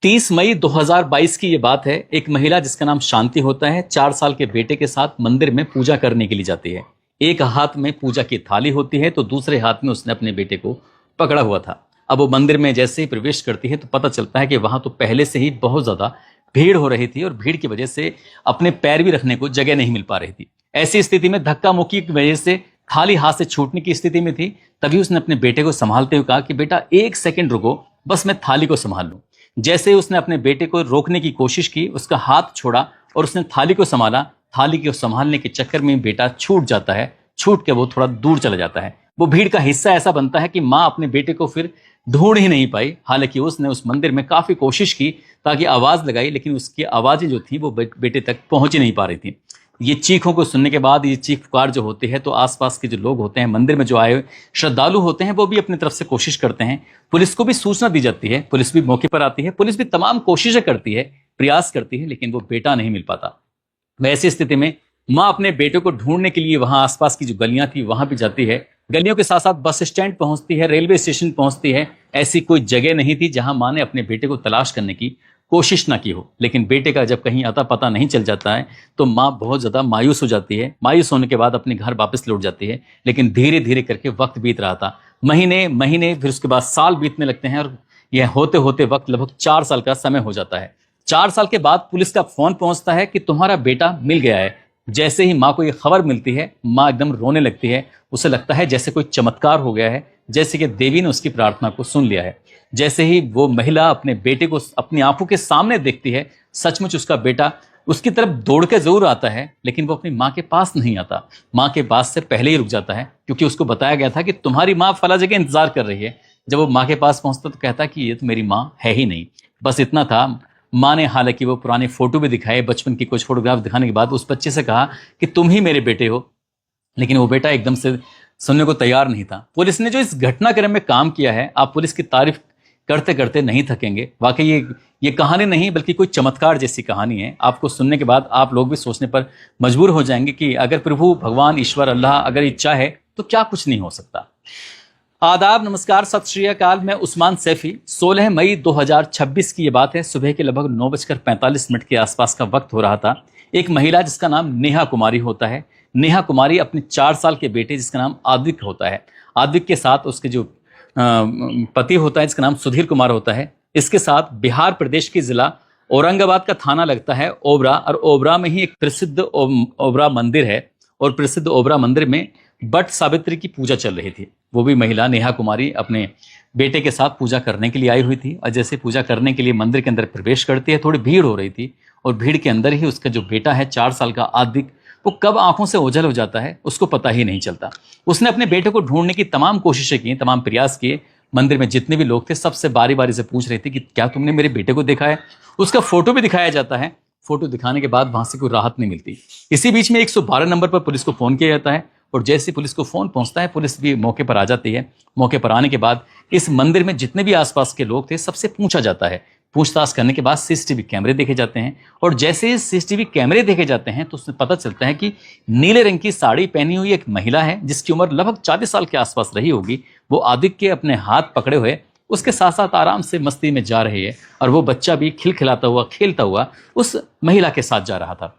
30 मई 2022 की ये बात है। एक महिला जिसका नाम शांति होता है 4 साल के बेटे के साथ मंदिर में पूजा करने के लिए जाती है। एक हाथ में पूजा की थाली होती है तो दूसरे हाथ में उसने अपने बेटे को पकड़ा हुआ था। अब वो मंदिर में जैसे ही प्रवेश करती है तो पता चलता है कि वहां तो पहले से ही बहुत ज्यादा भीड़ हो रही थी और भीड़ की वजह से अपने पैर भी रखने को जगह नहीं मिल पा रही थी। ऐसी स्थिति में धक्का मुक्की की वजह से थाली हाथ से छूटने की स्थिति में थी। तभी उसने अपने बेटे को संभालते हुए कहा कि बेटा 1 सेकंड रुको, बस मैं थाली को संभाल लूं। जैसे ही उसने अपने बेटे को रोकने की कोशिश की, उसका हाथ छोड़ा और उसने थाली को संभाला। थाली को संभालने के चक्कर में बेटा छूट जाता है। छूट के वो थोड़ा दूर चला जाता है। वो भीड़ का हिस्सा ऐसा बनता है कि माँ अपने बेटे को फिर ढूंढ ही नहीं पाई। हालांकि उसने उस मंदिर में काफी कोशिश की ताकि आवाज लगाई, लेकिन उसकी आवाजें जो थी वो बेटे तक पहुंच ही नहीं पा रही थी। ये चीखों को सुनने के बाद, ये चीख पुकार जो होती है, तो आसपास के जो लोग होते हैं, मंदिर में जो आए श्रद्धालु होते हैं, वो भी अपनी तरफ से कोशिश करते हैं। पुलिस को भी सूचना दी जाती है, पुलिस भी मौके पर आती है, पुलिस भी तमाम कोशिशें करती है, प्रयास करती है, लेकिन वो बेटा नहीं मिल पाता। वैसी स्थिति में माँ अपने बेटे को ढूंढने के लिए वहां आसपास की जो गलियां थी वहां भी जाती है। गलियों के साथ साथ बस स्टैंड पहुंचती है, रेलवे स्टेशन पहुंचती है। ऐसी कोई जगह नहीं थी जहां माँ ने अपने बेटे को तलाश करने की कोशिश ना की हो। लेकिन बेटे का जब कहीं अता पता नहीं चल जाता है तो माँ बहुत ज्यादा मायूस हो जाती है। मायूस होने के बाद अपने घर वापस लौट जाती है। लेकिन धीरे धीरे करके वक्त बीत रहा था, महीने महीने, फिर उसके बाद साल बीतने लगते हैं और यह होते होते वक्त लगभग 4 साल का समय हो जाता है। 4 साल के बाद पुलिस का फोन पहुंचता है कि तुम्हारा बेटा मिल गया है। जैसे ही माँ को यह खबर मिलती है, माँ एकदम रोने लगती है। उसे लगता है जैसे कोई चमत्कार हो गया है, जैसे कि देवी ने उसकी प्रार्थना को सुन लिया है। जैसे ही वो महिला अपने बेटे को अपनी आंखों के सामने देखती है, सचमुच उसका बेटा उसकी तरफ दौड़ के जरूर आता है, लेकिन वो अपनी माँ के पास नहीं आता। माँ के पास से पहले ही रुक जाता है, क्योंकि उसको बताया गया था कि तुम्हारी माँ फला जगह इंतजार कर रही है। जब वो माँ के पास पहुंचता तो कहता कि ये तो मेरी माँ है ही नहीं। बस इतना था। माँ ने हालांकि वो पुराने फोटो भी दिखाए, बचपन की कुछ फोटोग्राफ दिखाने के बाद उस बच्चे से कहा कि तुम ही मेरे बेटे हो, लेकिन वो बेटा एकदम से सुनने को तैयार नहीं था। पुलिस ने जो इस घटनाक्रम में काम किया है, आप पुलिस की तारीफ करते करते नहीं थकेंगे। वाकई ये कहानी नहीं बल्कि कोई चमत्कार जैसी कहानी है। आपको सुनने के बाद आप लोग भी सोचने पर मजबूर हो जाएंगे कि अगर प्रभु भगवान ईश्वर अल्लाह अगर इच्छा है तो क्या कुछ नहीं हो सकता। आदाब, नमस्कार, सत श्री अकाल। मैं उस्मान सैफी। 16 मई 2026 की ये बात है। सुबह के लगभग 9:45 के आसपास का वक्त हो रहा था। एक महिला जिसका नाम नेहा कुमारी होता है, नेहा कुमारी अपने 4 साल के बेटे जिसका नाम आद्विक होता है, आद्विक के साथ उसके जो पति होता है जिसका नाम सुधीर कुमार होता है, इसके साथ बिहार प्रदेश के जिला औरंगाबाद का थाना लगता है ओबरा, और ओबरा में ही एक प्रसिद्ध ओबरा मंदिर है। और प्रसिद्ध ओबरा मंदिर में बट सावित्री की पूजा चल रही थी। वो भी महिला नेहा कुमारी अपने बेटे के साथ पूजा करने के लिए आई हुई थी। और जैसे पूजा करने के लिए मंदिर के अंदर प्रवेश करती है, थोड़ी भीड़ हो रही थी और भीड़ के अंदर ही उसका जो बेटा है 4 साल का आद्विक, वो कब आंखों से ओझल हो जाता है उसको पता ही नहीं चलता। उसने अपने बेटे को ढूंढने की तमाम कोशिशें की, तमाम प्रयास किए। मंदिर में जितने भी लोग थे सबसे बारी बारी से पूछ रहे थे कि क्या तुमने मेरे बेटे को देखा है। उसका फोटो भी दिखाया जाता है। फोटो दिखाने के बाद वहां से कोई राहत नहीं मिलती। इसी बीच में 112 नंबर पर पुलिस को फोन किया जाता है और जैसे पुलिस को फोन पहुंचता है, पुलिस भी मौके पर आ जाती है। मौके पर आने के बाद इस मंदिर में जितने भी आसपास के लोग थे सबसे पूछा जाता है। पूछताछ करने के बाद सीसीटीवी कैमरे देखे जाते हैं और जैसे सीसीटीवी कैमरे देखे जाते हैं तो उसमें पता चलता है कि नीले रंग की साड़ी पहनी हुई एक महिला है जिसकी उम्र लगभग 40 साल के आसपास रही होगी। वो आदित्य के अपने हाथ पकड़े हुए उसके साथ साथ आराम से मस्ती में जा रही है और वो बच्चा भी खिलखिलाता हुआ, खेलता हुआ उस महिला के साथ जा रहा था।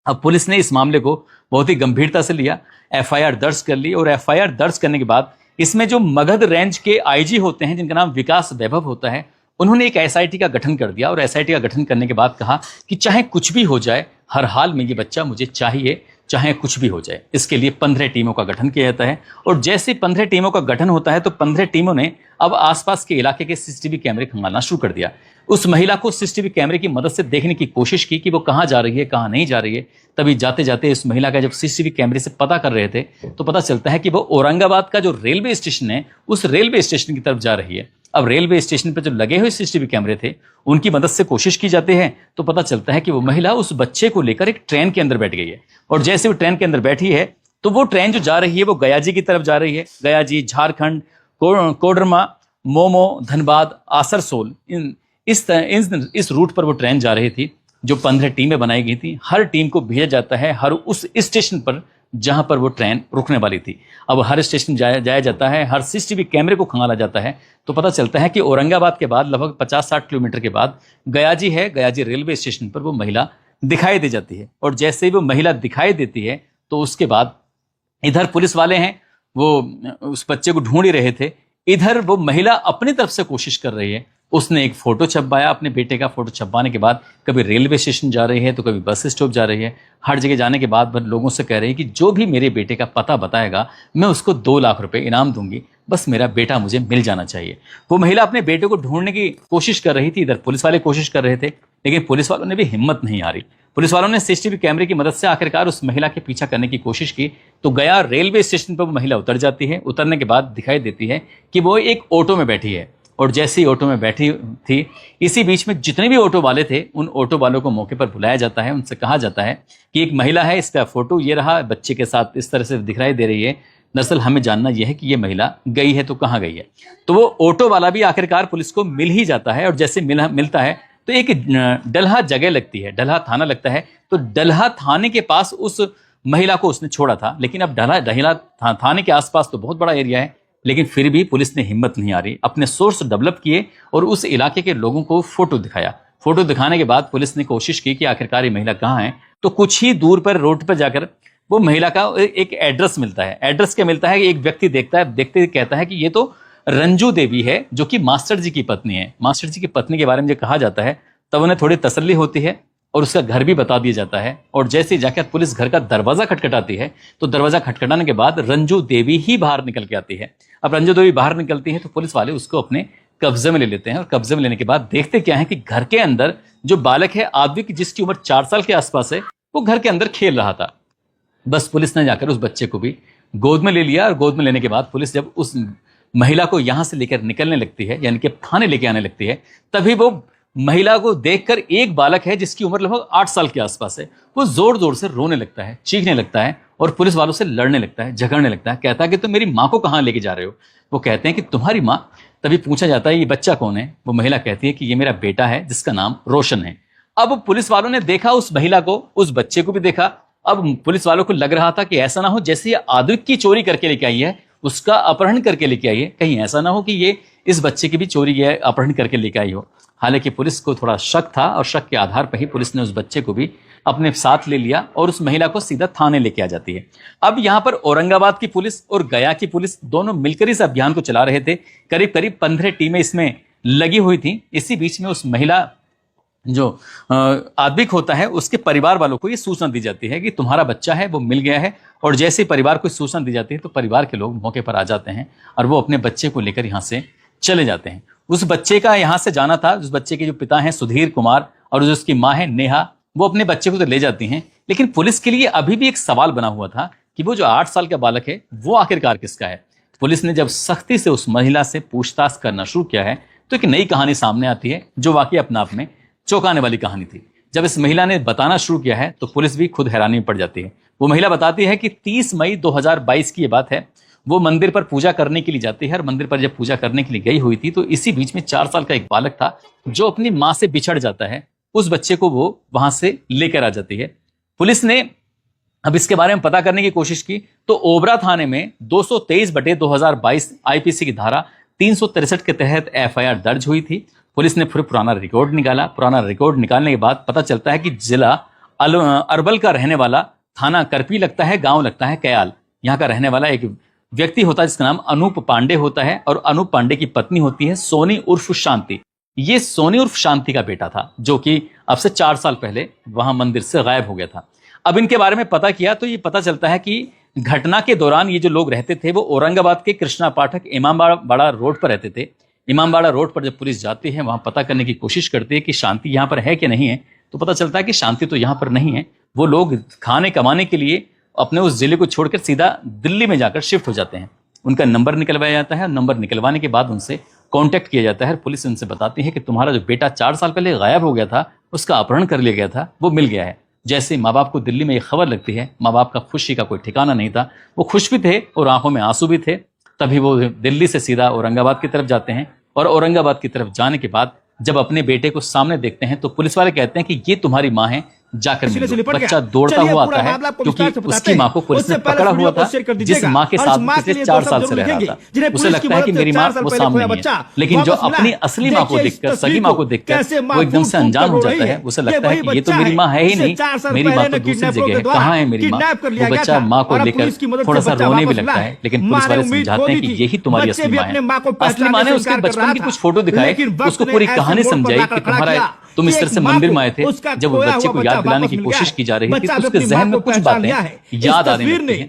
अब पुलिस ने इस मामले को बहुत ही गंभीरता से लिया, एफआईआर दर्ज कर ली और एफआईआर दर्ज करने के बाद इसमें जो मगध रेंज के आईजी होते हैं जिनका नाम विकास वैभव होता है, उन्होंने एक एसआईटी का गठन कर दिया और एसआईटी का गठन करने के बाद कहा कि चाहे कुछ भी हो जाए, हर हाल में ये बच्चा मुझे चाहिए, चाहे कुछ भी हो जाए। इसके लिए 15 टीमों का गठन किया जाता है और जैसे 15 टीमों का गठन होता है तो 15 टीमों ने अब आसपास के इलाके के सीसीटीवी कैमरे खंगालना शुरू कर दिया। उस महिला को सीसीटीवी कैमरे की मदद से देखने की कोशिश की कि वो कहाँ जा रही है, कहाँ नहीं जा रही है। तभी जाते जाते इस महिला का जब सीसीटीवी कैमरे से पता कर रहे थे तो पता चलता है कि वो औरंगाबाद का जो रेलवे स्टेशन है उस रेलवे स्टेशन की तरफ जा रही है। अब रेलवे स्टेशन पर जो लगे हुए सीसीटीवी कैमरे थे उनकी मदद से कोशिश की जाती है तो पता चलता है कि वो महिला उस बच्चे को लेकर एक ट्रेन के अंदर बैठ गई है और जैसे वो ट्रेन के अंदर बैठी है तो वो ट्रेन जो जा रही है वो गया जी की तरफ जा रही है। गया जी, झारखंड, कोडरमा, मोमो, धनबाद, आसरसोल, इस रूट पर वो ट्रेन जा रही थी। जो 15 टीमें बनाई गई थी, हर टीम को भेजा जाता है, हर उस स्टेशन पर जहां पर वो ट्रेन रुकने वाली थी। अब हर स्टेशन जाया जाता है, हर सीसीटीवी कैमरे को खंगाला जाता है, तो पता चलता है कि औरंगाबाद के बाद लगभग 50-60 किलोमीटर के बाद गयाजी है, गयाजी रेलवे स्टेशन पर वो महिला दिखाई दे जाती है। और जैसे ही वो महिला दिखाई देती है तो उसके बाद इधर पुलिस वाले हैं, वो उस बच्चे को ढूंढ ही रहे थे, इधर वो महिला अपनी तरफ से कोशिश कर रही है। उसने एक फोटो छपवाया अपने बेटे का। फोटो छपवाने के बाद कभी रेलवे स्टेशन जा रही है तो कभी बस स्टॉप जा रही है। हर जगह जाने के बाद लोगों से कह रही है कि जो भी मेरे बेटे का पता बताएगा मैं उसको 2 लाख रुपए इनाम दूंगी, बस मेरा बेटा मुझे मिल जाना चाहिए। वो महिला अपने बेटे को ढूंढने की कोशिश कर रही थी, इधर पुलिस वाले कोशिश कर रहे थे, लेकिन पुलिस वालों ने भी हिम्मत नहीं हारी। पुलिस वालों ने सीसीटीवी कैमरे की मदद से आखिरकार उस महिला के पीछा करने की कोशिश की, तो गया रेलवे स्टेशन पर वो महिला उतर जाती है। उतरने के बाद दिखाई देती है कि वो एक ऑटो में बैठी है, और जैसे ही ऑटो में बैठी थी, इसी बीच में जितने भी ऑटो वाले थे उन ऑटो वालों को मौके पर बुलाया जाता है। उनसे कहा जाता है कि एक महिला है, इसका फोटो ये रहा, बच्चे के साथ इस तरह से दिखाई दे रही है, दरअसल हमें जानना यह है कि ये महिला गई है तो कहाँ गई है। तो वो ऑटो वाला भी आखिरकार पुलिस को मिल ही जाता है, और जैसे मिलता है तो एक डलहा जगह लगती है, डलहा थाना लगता है। तो डलहा थाने के पास उस महिला को उसने छोड़ा था, लेकिन अब डलहा थाने के आसपास तो बहुत बड़ा एरिया है, लेकिन फिर भी पुलिस ने हिम्मत नहीं हारी, अपने सोर्स डेवलप किए और उस इलाके के लोगों को फोटो दिखाया। फोटो दिखाने के बाद पुलिस ने कोशिश की कि आखिरकार ये महिला कहाँ है। तो कुछ ही दूर पर रोड पर जाकर वो महिला का एक एड्रेस मिलता है। एड्रेस क्या मिलता है, एक व्यक्ति देखता है, देखते ही कहता है कि ये तो रंजू देवी है, जो कि मास्टर जी की पत्नी है। मास्टर जी की पत्नी के बारे में जब कहा जाता है तब उन्हें थोड़ी तसल्ली होती है और उसका घर भी बता दिया जाता है। और जैसे ही जाकर पुलिस घर का दरवाजा खटखटाती है तो दरवाजा खटखटाने के बाद रंजू देवी ही बाहर निकल के आती है। अब रंजू देवी बाहर निकलती है तो पुलिस वाले उसको अपने कब्जे में ले लेते हैं, और कब्जे में लेने के बाद देखते क्या है कि घर के अंदर जो बालक है आद्विक, जिसकी उम्र 4 साल के आसपास है, वो घर के अंदर खेल रहा था। बस पुलिस ने जाकर उस बच्चे को भी गोद में ले लिया, और गोद में लेने के बाद पुलिस जब उस महिला को यहां से लेकर निकलने लगती है, यानी कि थाने लेके आने लगती है, तभी वो महिला को देखकर, एक बालक है जिसकी उम्र लगभग 8 साल के आसपास है, वो जोर जोर से रोने लगता है, चीखने लगता है और पुलिस वालों से लड़ने लगता है, झगड़ने लगता है। कहता है कि तुम मेरी माँ को कहाँ लेके जा रहे हो। वो कहते हैं कि तुम्हारी माँ। तभी पूछा जाता है ये बच्चा कौन है। वो महिला कहती है कि ये मेरा बेटा है जिसका नाम रोशन है। अब पुलिस वालों ने देखा उस महिला को, उस बच्चे को भी देखा। अब पुलिस वालों को लग रहा था कि ऐसा ना हो जैसे ये आद्विक की चोरी करके लेके आई है, उसका अपहरण करके लेके आई है, कहीं ऐसा ना हो कि ये इस बच्चे की भी चोरी या अपहरण करके लेके आई हो। हालांकि पुलिस को थोड़ा शक था, और शक के आधार पर ही पुलिस ने उस बच्चे को भी अपने साथ ले लिया और उस महिला को सीधा थाने लेके आ जाती है। अब यहाँ पर औरंगाबाद की पुलिस और गया की पुलिस दोनों मिलकर इस अभियान को चला रहे थे। करीब करीब 15 टीमें इसमें लगी हुई थी। इसी बीच में उस महिला जो आद्विक होता है, उसके परिवार वालों को ये सूचना दी जाती है कि तुम्हारा बच्चा है वो मिल गया है। और जैसे ही परिवार को सूचना दी जाती है तो परिवार के लोग मौके पर आ जाते हैं और वो अपने बच्चे को लेकर यहाँ से चले जाते हैं। उस बच्चे का यहाँ से जाना था, उस बच्चे के जो पिता हैं सुधीर कुमार और जो उसकी माँ है नेहा, वो अपने बच्चे को तो ले जाती हैं, लेकिन पुलिस के लिए अभी भी एक सवाल बना हुआ था कि वो जो 8 साल का बालक है वो आखिरकार किसका है। पुलिस ने जब सख्ती से उस महिला से पूछताछ करना शुरू किया है तो एक नई कहानी सामने आती है, जो वाकई अपने आप में चौंकाने वाली कहानी थी। जब इस महिला ने बताना शुरू किया है तो पुलिस भी खुद हैरानी में पड़ जाती है। वो महिला बताती है कि 30 मई 2022 की ये बात है, वो मंदिर पर पूजा करने के लिए जाती है, और मंदिर पर जब पूजा करने के लिए गई हुई थी तो इसी बीच में 4 साल का एक बालक था जो अपनी माँ से बिछड़ जाता है। उस बच्चे को वो वहां से लेकर आ जाती है। पुलिस ने अब इसके बारे में पता करने की कोशिश की तो ओबरा थाने में 223/2022 आईपीसी की धारा 363 के तहत एफआईआर दर्ज हुई थी। पुलिस ने फिर पुराना रिकॉर्ड निकाला। पुराना रिकॉर्ड निकालने के बाद पता चलता है कि जिला अरवल का रहने वाला, थाना करपी लगता है, गांव लगता है कयाल, यहाँ का रहने वाला एक व्यक्ति होता है जिसका नाम अनूप पांडे होता है, और अनूप पांडे की पत्नी होती है सोनी उर्फ शांति। ये सोनी उर्फ शांति का बेटा था जो कि अब से 4 साल पहले वहां मंदिर से गायब हो गया था। अब इनके बारे में पता किया तो ये पता चलता है कि घटना के दौरान ये जो लोग रहते थे वो औरंगाबाद के कृष्णा पाठक इमामबाड़ा रोड पर रहते थे। इमामबाड़ा रोड पर जब पुलिस जाती है, वहां पता करने की कोशिश करती है कि शांति यहाँ पर है कि नहीं है, तो पता चलता है कि शांति तो यहाँ पर नहीं है। वो लोग खाने कमाने के लिए अपने उस जिले को छोड़कर सीधा दिल्ली में जाकर शिफ्ट हो जाते हैं। उनका नंबर निकलवाया जाता है, नंबर निकलवाने के बाद उनसे कांटेक्ट किया जाता है। पुलिस उनसे बताती है कि तुम्हारा जो बेटा 4 साल पहले गायब हो गया था, उसका अपहरण कर लिया गया था, वो मिल गया है। जैसे माँ बाप को दिल्ली में ये खबर लगती है, माँ बाप का खुशी का कोई ठिकाना नहीं था। वो खुश भी थे और आंखों में आंसू भी थे। तभी वो दिल्ली से सीधा औरंगाबाद की तरफ जाते हैं, और औरंगाबाद की तरफ जाने के बाद जब अपने बेटे को सामने देखते हैं तो पुलिस वाले कहते हैं कि ये तुम्हारी माँ है जाकर मिल लो। बच्चा दौड़ता हुआ आता है क्योंकि उसकी माँ को पुलिस ने पकड़ा हुआ था, जिस माँ के साथ पिछले 4 साल से रह रहा था। उसे लगता है कि मेरी माँ वो सामने है, लेकिन जो अपनी असली माँ को देखकर, सगी माँ को देखकर वो एकदम से अनजान हो जाता है। उसे लगता है कि ये तो मेरी माँ है ही नहीं, मेरी माँ तो दूसरी जगह है, कहाँ है मेरी माँ। वो बच्चा माँ को लेकर थोड़ा सा रोने भी लगता है, लेकिन पुलिस वाले समझाते हैं कि यही तुम्हारी असली माँ है। असली माँ ने उसके बचपन की कुछ फोटो दिखाई, उसको पूरी कहानी समझाई कि तुम इस तरह से मंदिर में आए थे। जब वो बच्चे को याद दिलाने की कोशिश की जा रही थी तो उसके जहन में कुछ बातें याद आने लगती हैं।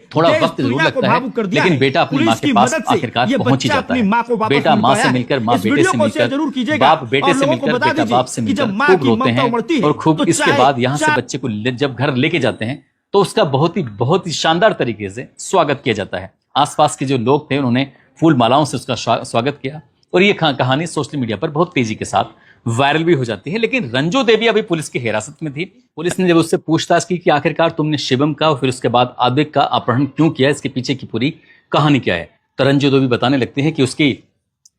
थोड़ा वक्त जरूर लगता है, लेकिन बेटा अपनी माँ के पास आखिरकार पहुंच ही जाता है। बेटा माँ से मिलकर, माँ बेटे से मिलकर, बाप बेटे से मिलकर, बेटा बाप से मिलकर खूब रोते हैं और खूब। इसके बाद यहाँ से बच्चे को जब घर लेके जाते हैं तो उसका बहुत ही शानदार तरीके से स्वागत किया जाता है। आसपास के जो लोग थे उन्होंने फूल मालाओं से उसका स्वागत किया और ये कहानी सोशल मीडिया पर बहुत तेजी के साथ वायरल भी हो जाती है। लेकिन रंजू देवी अभी पुलिस की हिरासत में थी। पुलिस ने जब उससे पूछताछ की कि आखिरकार तुमने शिवम का और फिर उसके बाद आद्विक का अपहरण क्यों किया, इसके पीछे की पूरी कहानी क्या है, तो रंजू देवी बताने लगती है कि उसकी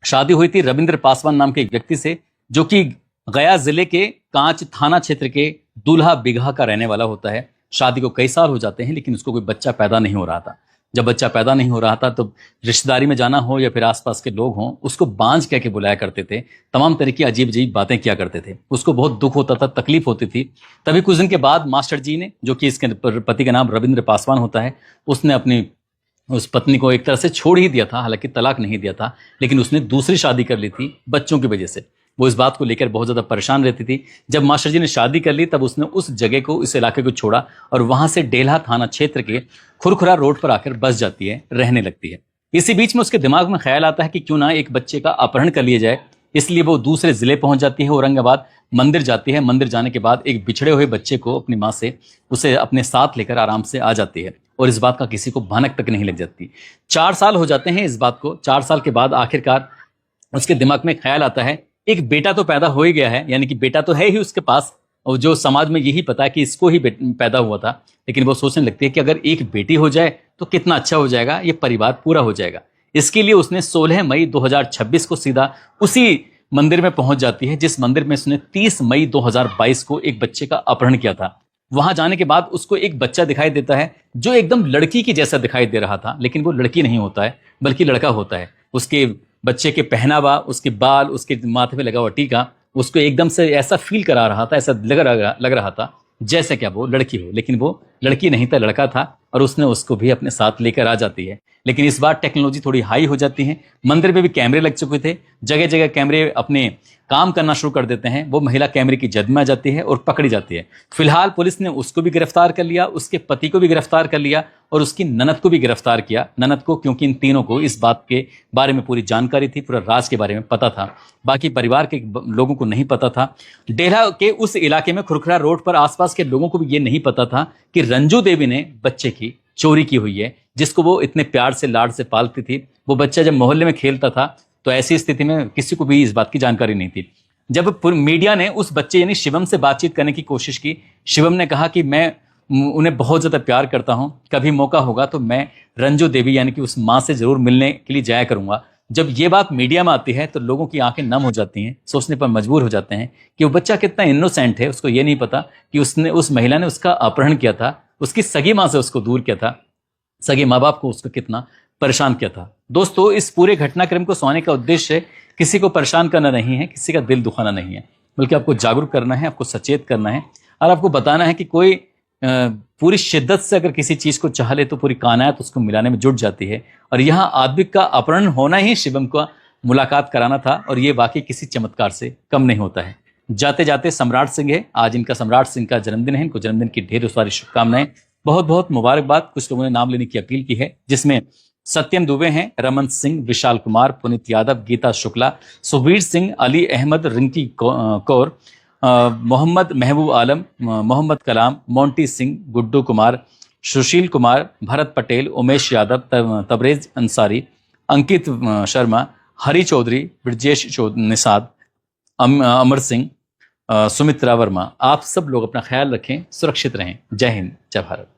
शादी हुई थी रविंद्र पासवान नाम के एक व्यक्ति से, जो कि गया जिले के कांच थाना क्षेत्र के दूल्हा बिगहा का रहने वाला होता है। शादी को कई साल हो जाते हैं लेकिन उसको कोई बच्चा पैदा नहीं हो रहा था। जब बच्चा पैदा नहीं हो रहा था तो रिश्तेदारी में जाना हो या फिर आसपास के लोग हों, उसको बांझ कह के बुलाया करते थे, तमाम तरह की अजीब अजीब बातें किया करते थे। उसको बहुत दुख होता था, तकलीफ होती थी। तभी कुछ दिन के बाद मास्टर जी ने, जो कि इसके पति का नाम रविंद्र पासवान होता है, उसने अपनी उस पत्नी को एक तरह से छोड़ ही दिया था। हालांकि तलाक नहीं दिया था, लेकिन उसने दूसरी शादी कर ली थी बच्चों की वजह से। वो इस बात को लेकर बहुत ज़्यादा परेशान रहती थी। जब मास्टर जी ने शादी कर ली तब उसने उस जगह को, इस इलाके को छोड़ा और वहां से डेल्हा थाना क्षेत्र के खुरखुरा रोड पर आकर बस जाती है, रहने लगती है। इसी बीच में उसके दिमाग में ख्याल आता है कि क्यों ना एक बच्चे का अपहरण कर लिया जाए। इसलिए वो दूसरे जिले पहुंच जाती है, औरंगाबाद मंदिर जाती है। मंदिर जाने के बाद एक बिछड़े हुए बच्चे को अपनी माँ से, उसे अपने साथ लेकर आराम से आ जाती है और इस बात का किसी को भनक तक नहीं लग जाती। 4 साल हो जाते हैं इस बात को। 4 साल के बाद आखिरकार उसके दिमाग में ख्याल आता है, एक बेटा तो पैदा हो ही गया है, यानी कि बेटा तो है ही उसके पास, और जो समाज में यही पता है कि इसको ही पैदा हुआ था। लेकिन वो सोचने लगती है कि अगर एक बेटी हो जाए तो कितना अच्छा हो जाएगा, ये परिवार पूरा हो जाएगा। इसके लिए उसने 16 मई 2026 को सीधा उसी मंदिर में पहुंच जाती है जिस मंदिर में उसने 30 मई 2022 को एक बच्चे का अपहरण किया था। वहां जाने के बाद उसको एक बच्चा दिखाई देता है जो एकदम लड़की की जैसा दिखाई दे रहा था, लेकिन वो लड़की नहीं होता है बल्कि लड़का होता है। उसके बच्चे के पहनावा, उसके बाल, उसके माथे पे लगा हुआ टीका उसको एकदम से ऐसा फील करा रहा था, ऐसा लग रहा था जैसे क्या वो लड़की हो, लेकिन वो लड़की नहीं था, लड़का था। और उसने उसको भी अपने साथ लेकर आ जाती है। लेकिन इस बार टेक्नोलॉजी थोड़ी हाई हो जाती है। मंदिर में भी कैमरे लग चुके थे, जगह जगह कैमरे अपने काम करना शुरू कर देते हैं। वो महिला कैमरे की जद में आ जाती है और पकड़ी जाती है। फिलहाल पुलिस ने उसको भी गिरफ्तार कर लिया, उसके पति को भी गिरफ्तार कर लिया और उसकी ननद को भी गिरफ्तार किया। ननद को, क्योंकि इन तीनों को इस बात के बारे में पूरी जानकारी थी, पूरा राज के बारे में पता था, बाकी परिवार के लोगों को नहीं पता था। डेल्हा के उस इलाके में खुरखुरा रोड पर आसपास के लोगों को भी ये नहीं पता था कि रंजू देवी ने बच्चे की चोरी की हुई है, जिसको वो इतने प्यार से, लाड से पालती थी। वो बच्चा जब मोहल्ले में खेलता था तो ऐसी स्थिति में किसी को भी इस बात की जानकारी नहीं थी। जब मीडिया ने उस बच्चे यानी शिवम से बातचीत करने की कोशिश की, शिवम ने कहा कि मैं उन्हें बहुत ज्यादा प्यार करता हूं, कभी मौका होगा तो मैं रंजू देवी यानी कि उस माँ से जरूर मिलने के लिए जाया करूंगा। जब ये बात मीडिया में आती है तो लोगों की आंखें नम हो जाती हैं, सोचने पर मजबूर हो जाते हैं कि वो बच्चा कितना इनोसेंट है। उसको ये नहीं पता कि उस महिला ने उसका अपहरण किया था, उसकी सगी माँ से उसको दूर किया था, सगे माँ बाप को उसको कितना परेशान किया था। दोस्तों, इस पूरे घटनाक्रम को सुनाने का उद्देश्य किसी को परेशान करना नहीं है, किसी का दिल दुखाना नहीं है, बल्कि आपको जागरूक करना है, आपको सचेत करना है और आपको बताना है कि कोई पूरी शिद्दत से अगर किसी चीज को चाह ले तो पूरी कायनात उसको मिलाने में जुट जाती है। और यहाँ आद्विक का अपहरण होना ही शिवम का मुलाकात कराना था और ये वाकई किसी चमत्कार से कम नहीं होता है। जाते जाते सम्राट सिंह है, आज इनका सम्राट सिंह का जन्मदिन है। इनको जन्मदिन की ढेर सारी शुभकामनाएं, बहुत बहुत मुबारकबाद। कुछ लोगों ने नाम लेने की अपील की है, जिसमें सत्यम दुबे हैं, रमन सिंह, विशाल कुमार, पुनीत यादव, गीता शुक्ला, सुबीर सिंह, अली अहमद, रिंकी कौर, मोहम्मद महबूब आलम, मोहम्मद कलाम, मोंटी सिंह, गुड्डू कुमार, सुशील कुमार, भरत पटेल, उमेश यादव, तबरेज अंसारी, अंकित शर्मा, हरी चौधरी, ब्रजेश निषाद, अमर सिंह, सुमित्रा वर्मा। आप सब लोग अपना ख्याल रखें, सुरक्षित रहें। जय हिंद, जय भारत।